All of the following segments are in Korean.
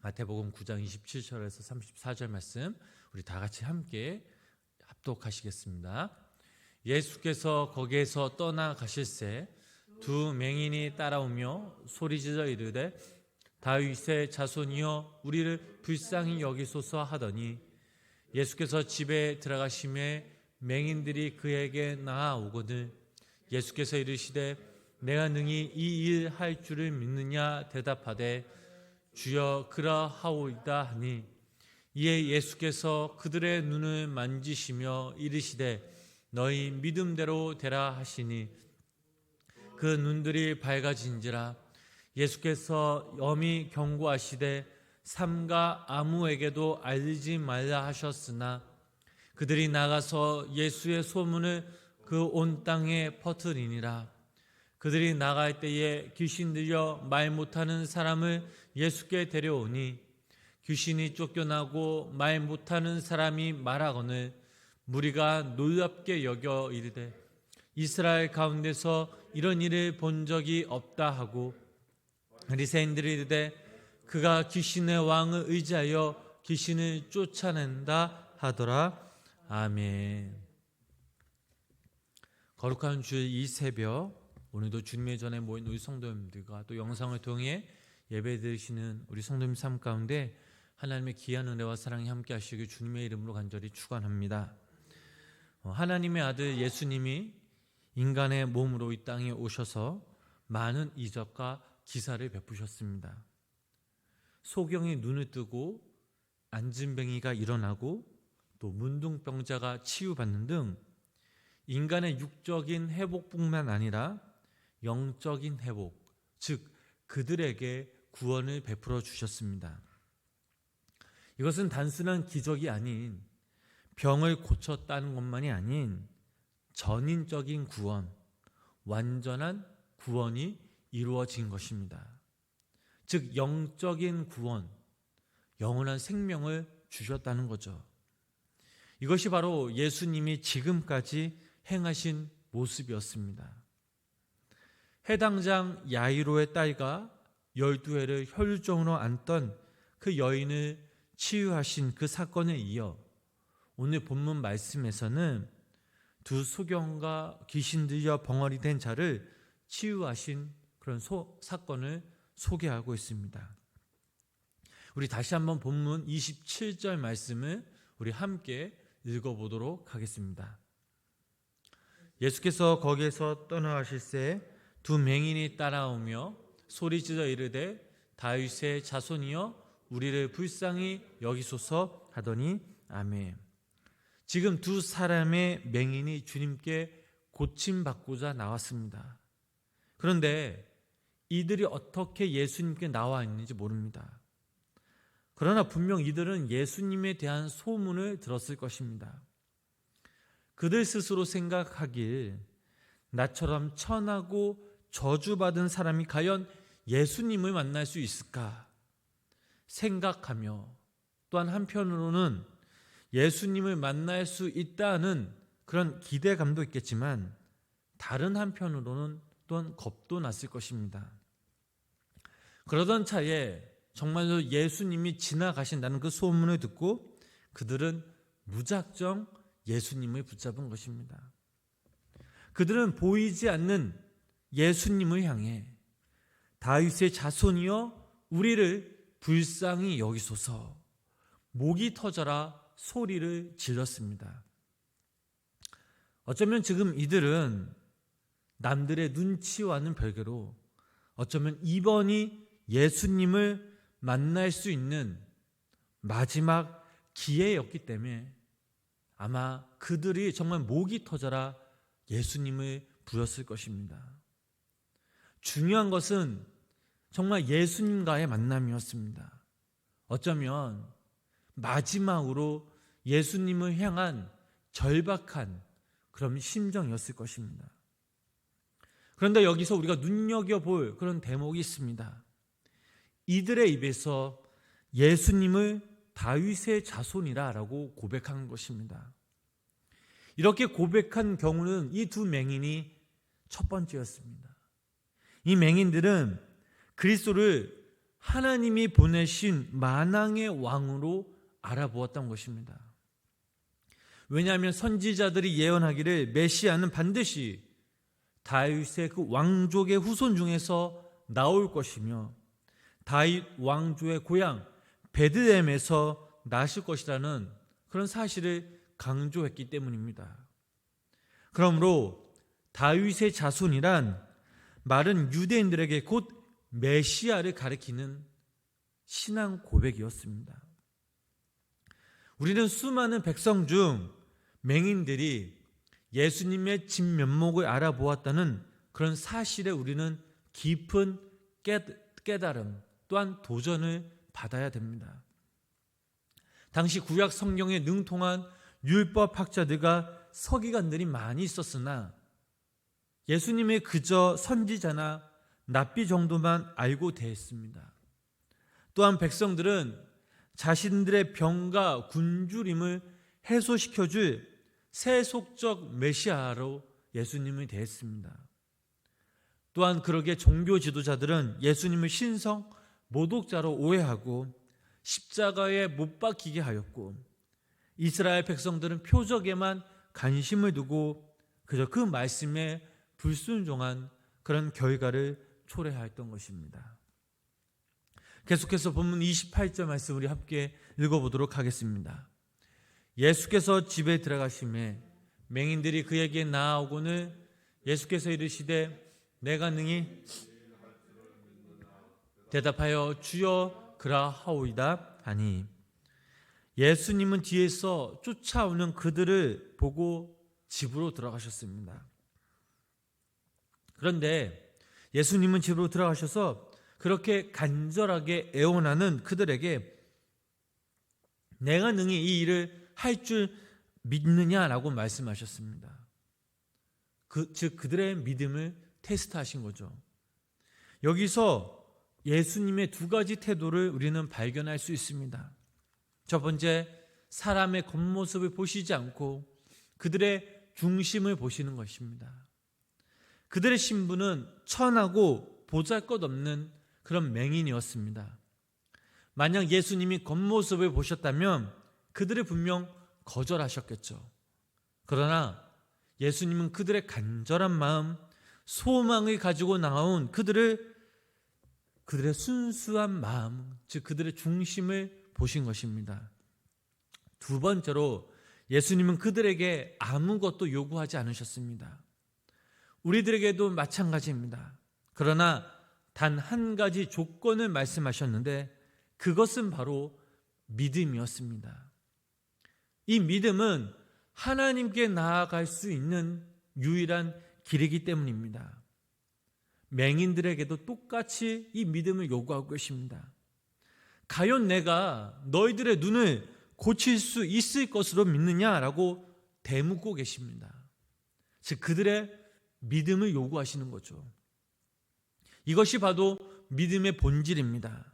마태복음 9장 27절에서 34절 말씀 우리 다 같이 함께 합독하시겠습니다. 예수께서 거기에서 떠나가실새 두 맹인이 따라오며 소리지르 이르되 다윗의 자손이여 우리를 불쌍히 여기소서 하더니 예수께서 집에 들어가심에 맹인들이 그에게 나아오거늘 예수께서 이르시되 내가 능히 이 일 할 줄을 믿느냐 대답하되 주여 그러하오이다 하니 이에 예수께서 그들의 눈을 만지시며 이르시되 너희 믿음대로 되라 하시니 그 눈들이 밝아진지라. 예수께서 엄히 경고하시되 삼가 아무에게도 알리지 말라 하셨으나 그들이 나가서 예수의 소문을 그 온 땅에 퍼뜨리니라. 그들이 나갈 때에 귀신 들려 말 못하는 사람을 예수께 데려오니 귀신이 쫓겨나고 말 못하는 사람이 말하거늘 무리가 놀랍게 여겨 이르되 이스라엘 가운데서 이런 일을 본 적이 없다 하고 바리새인들이 이르되 그가 귀신의 왕을 의지하여 귀신을 쫓아낸다 하더라. 아멘. 거룩한 주의 이 새벽 오늘도 주님의 전에 모인 우리 성도님들과 또 영상을 통해 예배 드리시는 우리 성도님 삶 가운데 하나님의 귀한 은혜와 사랑이 함께 하시길 주님의 이름으로 간절히 축원합니다. 하나님의 아들 예수님이 인간의 몸으로 이 땅에 오셔서 많은 이적과 기사를 베푸셨습니다. 소경이 눈을 뜨고 안진뱅이가 일어나고 또 문둥병자가 치유받는 등 인간의 육적인 회복뿐만 아니라 영적인 회복, 즉 그들에게 구원을 베풀어 주셨습니다. 이것은 단순한 기적이 아닌 병을 고쳤다는 것만이 아닌 전인적인 구원, 완전한 구원이 이루어진 것입니다. 즉 영적인 구원, 영원한 생명을 주셨다는 거죠. 이것이 바로 예수님이 지금까지 행하신 모습이었습니다. 해당장 야이로의 딸과 12해를 혈루증으로 앓던 그 여인을 치유하신 그 사건에 이어 오늘 본문 말씀에서는 두 소경과 귀신 들려 벙어리 된 자를 치유하신 그런 사건을 소개하고 있습니다. 우리 다시 한번 본문 27절 말씀을 우리 함께 읽어보도록 하겠습니다. 예수께서 거기에서 떠나가실새 두 맹인이 따라오며 소리지르 이르되 다윗의 자손이여 우리를 불쌍히 여기소서 하더니 아멘. 지금 두 사람의 맹인이 주님께 고침받고자 나왔습니다. 그런데 이들이 어떻게 예수님께 나와 있는지 모릅니다. 그러나 분명 이들은 예수님에 대한 소문을 들었을 것입니다. 그들 스스로 생각하길 나처럼 천하고 저주받은 사람이 과연 예수님을 만날 수 있을까 생각하며 또한 한편으로는 예수님을 만날 수 있다는 그런 기대감도 있겠지만 다른 한편으로는 또한 겁도 났을 것입니다. 그러던 차에 정말로 예수님이 지나가신다는 그 소문을 듣고 그들은 무작정 예수님을 붙잡은 것입니다. 그들은 보이지 않는 예수님을 향해 다윗의 자손이여 우리를 불쌍히 여기소서 목이 터져라 소리를 질렀습니다. 어쩌면 지금 이들은 남들의 눈치와는 별개로 어쩌면 이번이 예수님을 만날 수 있는 마지막 기회였기 때문에 아마 그들이 정말 목이 터져라 예수님을 부렸을 것입니다. 중요한 것은 정말 예수님과의 만남이었습니다. 어쩌면 마지막으로 예수님을 향한 절박한 그런 심정이었을 것입니다. 그런데 여기서 우리가 눈여겨볼 그런 대목이 있습니다. 이들의 입에서 예수님을 다윗의 자손이라고 고백한 것입니다. 이렇게 고백한 경우는 이 두 맹인이 첫 번째였습니다. 이 맹인들은 그리스도를 하나님이 보내신 만왕의 왕으로 알아보았던 것입니다. 왜냐하면 선지자들이 예언하기를 메시아는 반드시 다윗의 그 왕족의 후손 중에서 나올 것이며 다윗 왕조의 고향 베들레헴에서 나실 것이라는 그런 사실을 강조했기 때문입니다. 그러므로 다윗의 자손이란 말은 유대인들에게 곧 메시아를 가리키는 신앙 고백이었습니다. 우리는 수많은 백성 중 맹인들이 예수님의 진면목을 알아보았다는 그런 사실에 우리는 깊은 깨달음 또한 도전을 받아야 됩니다. 당시 구약 성경에 능통한 율법학자들과 서기관들이 많이 있었으나 예수님의 그저 선지자나 납비 정도만 알고 대했습니다. 또한 백성들은 자신들의 병과 굶주림을 해소시켜줄 세속적 메시아로 예수님을 대했습니다. 또한 그러기에 종교 지도자들은 예수님을 신성 모독자로 오해하고 십자가에 못 박히게 하였고 이스라엘 백성들은 표적에만 관심을 두고 그저 그 말씀에 불순종한 그런 결과를 초래하였던 것입니다. 계속해서 본문 28절 말씀 우리 함께 읽어보도록 하겠습니다. 예수께서 집에 들어가심에 맹인들이 그에게 나아오거늘 예수께서 이르시되 내가 능히 대답하여 주여 그라하오이다 하니 예수님은 뒤에서 쫓아오는 그들을 보고 집으로 들어가셨습니다. 그런데 예수님은 집으로 들어가셔서 그렇게 간절하게 애원하는 그들에게 내가 능히 이 일을 할 줄 믿느냐라고 말씀하셨습니다. 즉 그들의 믿음을 테스트하신 거죠. 여기서 예수님의 두 가지 태도를 우리는 발견할 수 있습니다. 첫 번째, 사람의 겉모습을 보시지 않고 그들의 중심을 보시는 것입니다. 그들의 신분은 천하고 보잘것없는 그런 맹인이었습니다. 만약 예수님이 겉모습을 보셨다면 그들을 분명 거절하셨겠죠. 그러나 예수님은 그들의 간절한 마음, 소망을 가지고 나온 그들의 순수한 마음, 즉 그들의 중심을 보신 것입니다. 두 번째로 예수님은 그들에게 아무것도 요구하지 않으셨습니다. 우리들에게도 마찬가지입니다. 그러나 단 한 가지 조건을 말씀하셨는데 그것은 바로 믿음이었습니다. 이 믿음은 하나님께 나아갈 수 있는 유일한 길이기 때문입니다. 맹인들에게도 똑같이 이 믿음을 요구하고 계십니다. 과연 내가 너희들의 눈을 고칠 수 있을 것으로 믿느냐라고 대묻고 계십니다. 즉 그들의 믿음을 요구하시는 거죠. 이것이 바로 믿음의 본질입니다.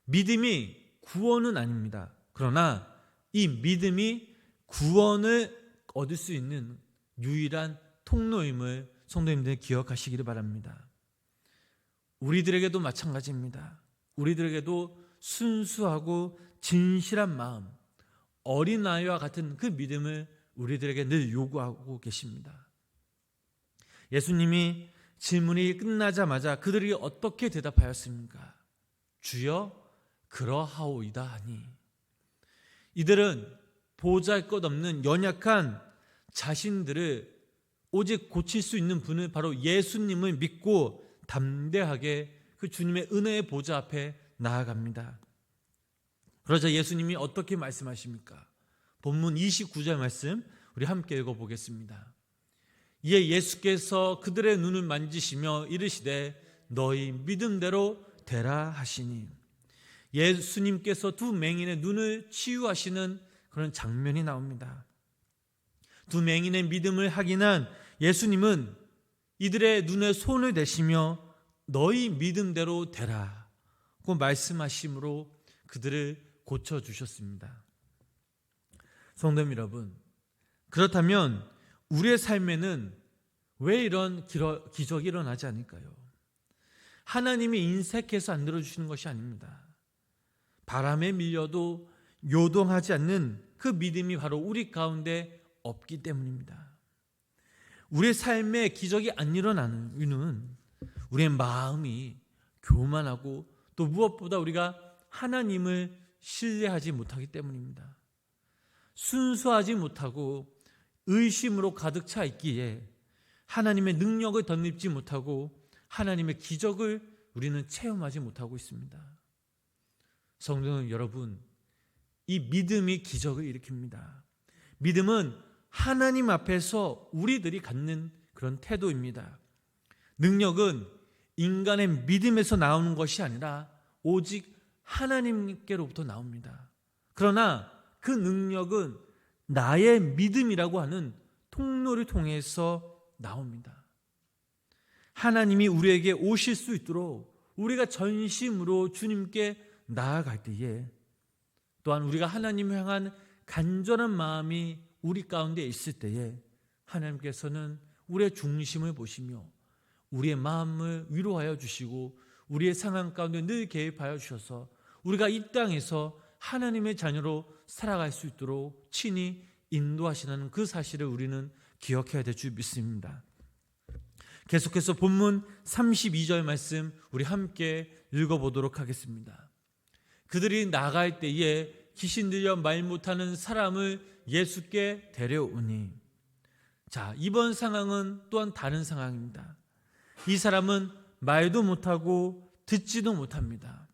믿음이 구원은 아닙니다. 그러나 이 믿음이 구원을 얻을 수 있는 유일한 통로임을 성도님들 기억하시기를 바랍니다. 우리들에게도 마찬가지입니다. 우리들에게도 순수하고 진실한 마음, 어린아이와 같은 그 믿음을 우리들에게 늘 요구하고 계십니다. 예수님이 질문이 끝나자마자 그들이 어떻게 대답하였습니까? 주여 그러하오이다 하니 이들은 보잘것없는 연약한 자신들을 오직 고칠 수 있는 분을 바로 예수님을 믿고 담대하게 그 주님의 은혜의 보좌 앞에 나아갑니다. 그러자 예수님이 어떻게 말씀하십니까? 본문 29절 말씀 우리 함께 읽어보겠습니다. 이에 예수께서 그들의 눈을 만지시며 이르시되 너희 믿음대로 되라 하시니 예수님께서 두 맹인의 눈을 치유하시는 그런 장면이 나옵니다. 두 맹인의 믿음을 확인한 예수님은 이들의 눈에 손을 대시며 너희 믿음대로 되라고 말씀하심으로 그들을 고쳐주셨습니다. 성도 여러분, 그렇다면 우리의 삶에는 왜 이런 기적이 일어나지 않을까요? 하나님이 인색해서 안 들어주시는 것이 아닙니다. 바람에 밀려도 요동하지 않는 그 믿음이 바로 우리 가운데 없기 때문입니다. 우리의 삶에 기적이 안 일어나는 이유는 우리의 마음이 교만하고 또 무엇보다 우리가 하나님을 신뢰하지 못하기 때문입니다. 순수하지 못하고 의심으로 가득 차 있기에 하나님의 능력을 덧입지 못하고 하나님의 기적을 우리는 체험하지 못하고 있습니다. 성도 여러분, 이 믿음이 기적을 일으킵니다. 믿음은 하나님 앞에서 우리들이 갖는 그런 태도입니다. 능력은 인간의 믿음에서 나오는 것이 아니라 오직 하나님께로부터 나옵니다. 그러나 그 능력은 나의 믿음이라고 하는 통로를 통해서 나옵니다. 하나님이 우리에게 오실 수 있도록 우리가 전심으로 주님께 나아갈 때에, 또한 우리가 하나님을 향한 간절한 마음이 우리 가운데 있을 때에 하나님께서는 우리의 중심을 보시며 우리의 마음을 위로하여 주시고 우리의 상황 가운데 늘 개입하여 주셔서 우리가 이 땅에서 하나님의 자녀로 살아갈 수 있도록 친히 인도하시는 그 사실을 우리는 기억해야 될 줄 믿습니다. 계속해서 본문 32절 말씀 우리 함께 읽어보도록 하겠습니다. 그들이 나갈 때에 귀신 들려 말 못하는 사람을 예수께 데려오니, 자, 이번 상황은 또한 다른 상황입니다. 이 사람은 말도 못하고 듣지도 못합니다.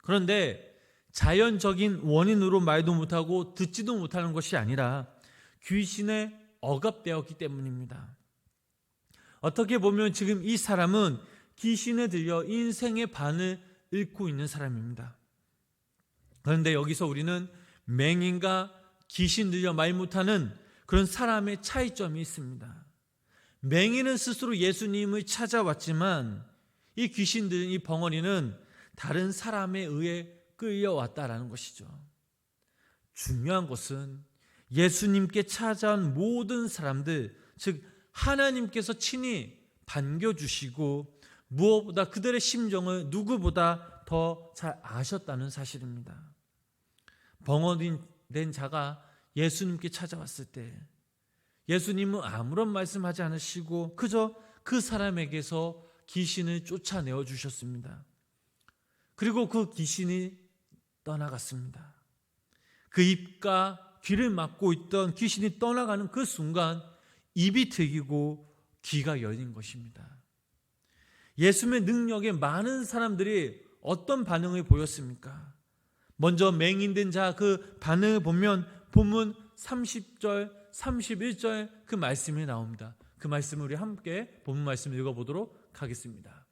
그런데 자연적인 원인으로 말도 못하고 듣지도 못하는 것이 아니라 귀신에 억압되었기 때문입니다. 어떻게 보면 지금 이 사람은 귀신에 들려 인생의 반을 잃고 있는 사람입니다. 그런데 여기서 우리는 맹인과 귀신 들려 말 못하는 그런 사람의 차이점이 있습니다. 맹인은 스스로 예수님을 찾아왔지만 이 귀신 들린 이 벙어리는 다른 사람에 의해 끌려왔다라는 것이죠. 중요한 것은 예수님께 찾아온 모든 사람들, 즉 하나님께서 친히 반겨주시고 무엇보다 그들의 심정을 누구보다 더 잘 아셨다는 사실입니다. 벙어리 된 자가 예수님께 찾아왔을 때 예수님은 아무런 말씀하지 않으시고 그저 그 사람에게서 귀신을 쫓아내어 주셨습니다. 그리고 그 귀신이 떠나갔습니다. 그 입과 귀를 막고 있던 귀신이 떠나가는 그 순간 입이 트이고 귀가 열린 것입니다. 예수님의 능력에 많은 사람들이 어떤 반응을 보였습니까? 먼저 맹인된 자 그 반응을 보면 본문 30절, 31절 그 말씀이 나옵니다. 그 말씀을 우리 함께 본문 말씀 읽어보도록 하겠습니다.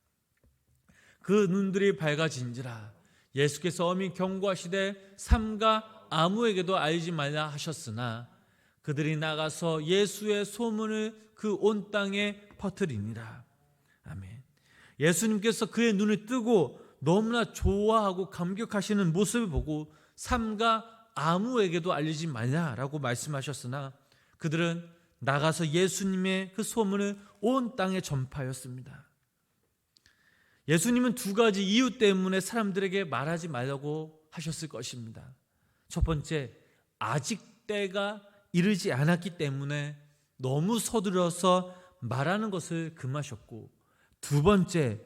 그 눈들이 밝아진지라 예수께서 엄히 경고하시되 삼가 아무에게도 알지 말라 하셨으나 그들이 나가서 예수의 소문을 그 온 땅에 퍼뜨리니라. 아멘. 예수님께서 그의 눈을 뜨고 너무나 좋아하고 감격하시는 모습을 보고 삼가 아무에게도 알리지 말라라고 말씀하셨으나 그들은 나가서 예수님의 그 소문을 온 땅에 전파하였습니다. 예수님은 두 가지 이유 때문에 사람들에게 말하지 말라고 하셨을 것입니다. 첫 번째, 아직 때가 이르지 않았기 때문에 너무 서둘러서 말하는 것을 금하셨고, 두 번째,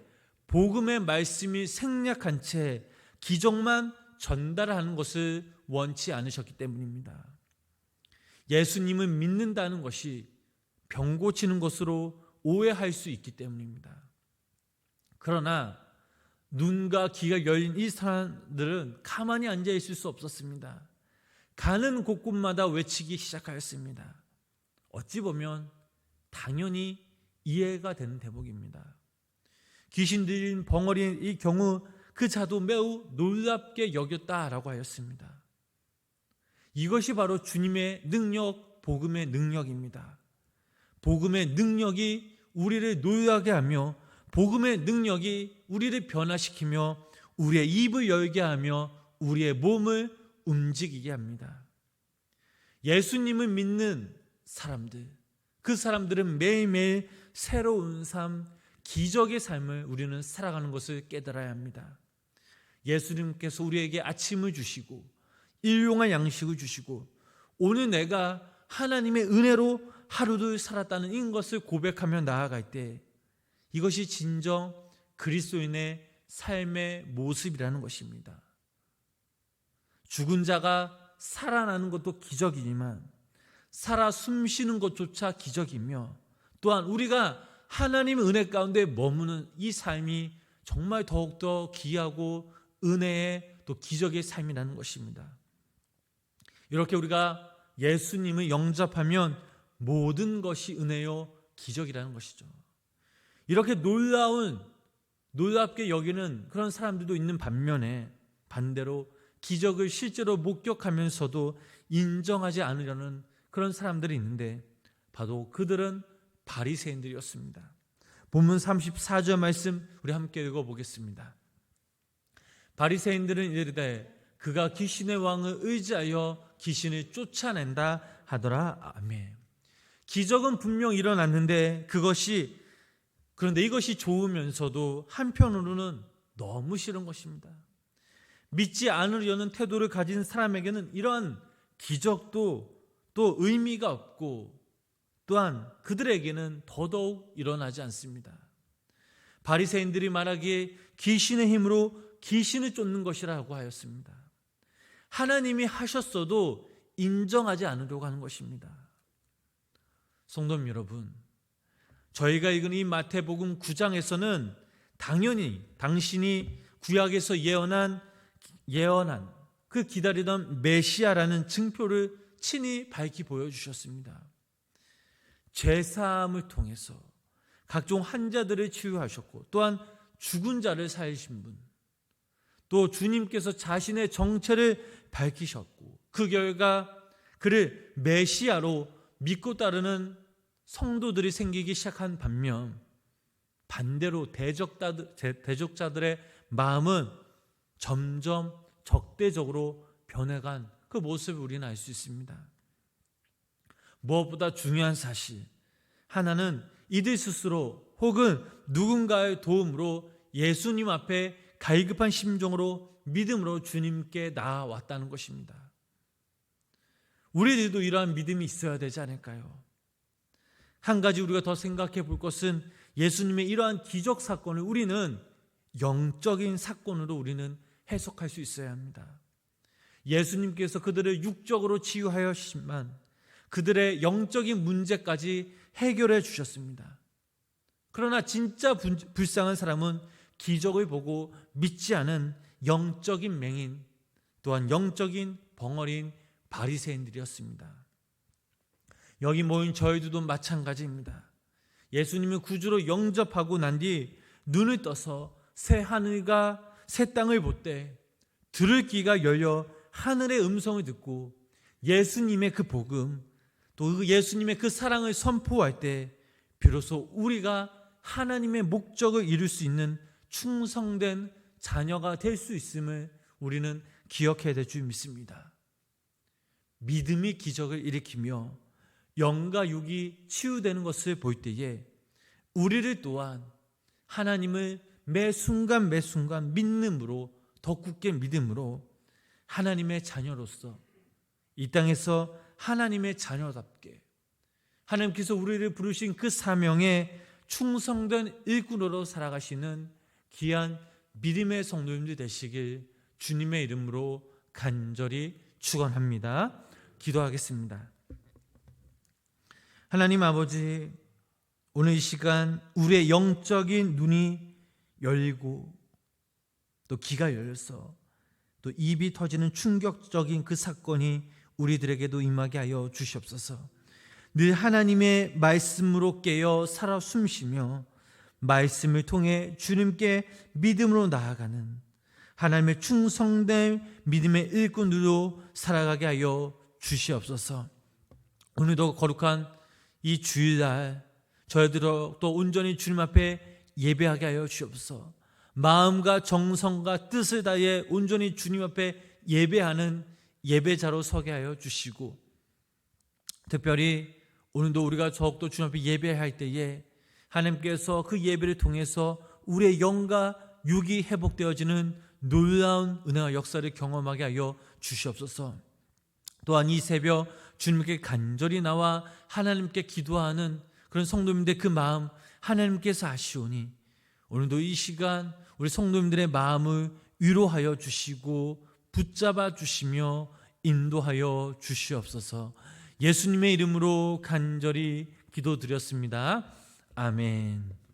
복음의 말씀이 생략한 채 기적만 전달하는 것을 원치 않으셨기 때문입니다. 예수님을 믿는다는 것이 병 고치는 것으로 오해할 수 있기 때문입니다. 그러나 눈과 귀가 열린 이 사람들은 가만히 앉아 있을 수 없었습니다. 가는 곳곳마다 외치기 시작하였습니다. 어찌 보면 당연히 이해가 되는 대목입니다. 귀신 들린 벙어리인 이 경우 그 자도 매우 놀랍게 여겼다라고 하였습니다. 이것이 바로 주님의 능력, 복음의 능력입니다. 복음의 능력이 우리를 놀라게 하며 복음의 능력이 우리를 변화시키며 우리의 입을 열게 하며 우리의 몸을 움직이게 합니다. 예수님을 믿는 사람들, 그 사람들은 매일매일 새로운 삶, 기적의 삶을 우리는 살아가는 것을 깨달아야 합니다. 예수님께서 우리에게 아침을 주시고 일용할 양식을 주시고 오늘 내가 하나님의 은혜로 하루를 살았다는 이것을 고백하며 나아갈 때 이것이 진정 그리스도인의 삶의 모습이라는 것입니다. 죽은 자가 살아나는 것도 기적이지만 살아 숨쉬는 것조차 기적이며 또한 우리가 하나님의 은혜 가운데 머무는 이 삶이 정말 더욱더 귀하고 은혜의 또 기적의 삶이라는 것입니다. 이렇게 우리가 예수님을 영접하면 모든 것이 은혜요 기적이라는 것이죠. 이렇게 놀랍게 여기는 그런 사람들도 있는 반면에 반대로 기적을 실제로 목격하면서도 인정하지 않으려는 그런 사람들이 있는데 바로 그들은 바리새인들이었습니다. 본문 34절 말씀 우리 함께 읽어보겠습니다. 바리새인들은 이르되 그가 귀신의 왕을 의지하여 귀신을 쫓아낸다 하더라. 아멘. 기적은 분명 일어났는데 그런데 이것이 좋으면서도 한편으로는 너무 싫은 것입니다. 믿지 않으려는 태도를 가진 사람에게는 이러한 기적도 또 의미가 없고 또한 그들에게는 더더욱 일어나지 않습니다. 바리새인들이 말하기에 귀신의 힘으로 귀신을 쫓는 것이라고 하였습니다. 하나님이 하셨어도 인정하지 않으려고 하는 것입니다. 성도님 여러분, 저희가 읽은 이 마태복음 9장에서는 당연히 당신이 구약에서 예언한 그 기다리던 메시아라는 증표를 친히 밝히 보여주셨습니다. 제사함을 통해서 각종 환자들을 치유하셨고 또한 죽은 자를 살리신 분, 또 주님께서 자신의 정체를 밝히셨고 그 결과 그를 메시아로 믿고 따르는 성도들이 생기기 시작한 반면 반대로 대적자들의 마음은 점점 적대적으로 변해간 그 모습을 우리는 알 수 있습니다. 무엇보다 중요한 사실 하나는 이들 스스로 혹은 누군가의 도움으로 예수님 앞에 갈급한 심정으로 믿음으로 주님께 나아왔다는 것입니다. 우리들도 이러한 믿음이 있어야 되지 않을까요? 한 가지 우리가 더 생각해 볼 것은 예수님의 이러한 기적 사건을 우리는 영적인 사건으로 우리는 해석할 수 있어야 합니다. 예수님께서 그들을 육적으로 치유하였지만 그들의 영적인 문제까지 해결해 주셨습니다. 그러나 진짜 불쌍한 사람은 기적을 보고 믿지 않은 영적인 맹인 또한 영적인 벙어리인 바리새인들이었습니다. 여기 모인 저희들도 마찬가지입니다. 예수님을 구주로 영접하고 난 뒤 눈을 떠서 새 하늘과 새 땅을 볼 때 들을 귀가 열려 하늘의 음성을 듣고 예수님의 그 복음 또 예수님의 그 사랑을 선포할 때 비로소 우리가 하나님의 목적을 이룰 수 있는 충성된 자녀가 될 수 있음을 우리는 기억해야 될 줄 믿습니다. 믿음이 기적을 일으키며 영과 육이 치유되는 것을 볼 때에 우리를 또한 하나님을 매 순간 믿음으로 더 굳게 믿음으로 하나님의 자녀로서 이 땅에서 하나님의 자녀답게 하나님께서 우리를 부르신 그 사명에 충성된 일꾼으로 살아가시는 귀한 믿음의 성도님들 되시길 주님의 이름으로 간절히 축원합니다. 기도하겠습니다. 하나님 아버지, 오늘 이 시간 우리의 영적인 눈이 열리고 또 귀가 열려서 또 입이 터지는 충격적인 그 사건이 우리들에게도 임하게 하여 주시옵소서. 늘 하나님의 말씀으로 깨어 살아 숨쉬며 말씀을 통해 주님께 믿음으로 나아가는 하나님의 충성된 믿음의 일꾼으로 살아가게 하여 주시옵소서. 오늘도 거룩한 이 주일날 저희들도 또 온전히 주님 앞에 예배하게 하여 주옵소서. 마음과 정성과 뜻을 다해 온전히 주님 앞에 예배하는 예배자로 서게 하여 주시고 특별히 오늘도 우리가 더욱더 주님 앞에 예배할 때에 하나님께서 그 예배를 통해서 우리의 영과 육이 회복되어지는 놀라운 은혜와 역사를 경험하게 하여 주시옵소서. 또한 이 새벽 주님께 간절히 나와 하나님께 기도하는 그런 성도님들의 그 마음 하나님께서 아시오니 오늘도 이 시간 우리 성도님들의 마음을 위로하여 주시고 붙잡아 주시며 인도하여 주시옵소서. 예수님의 이름으로 간절히 기도드렸습니다. 아멘.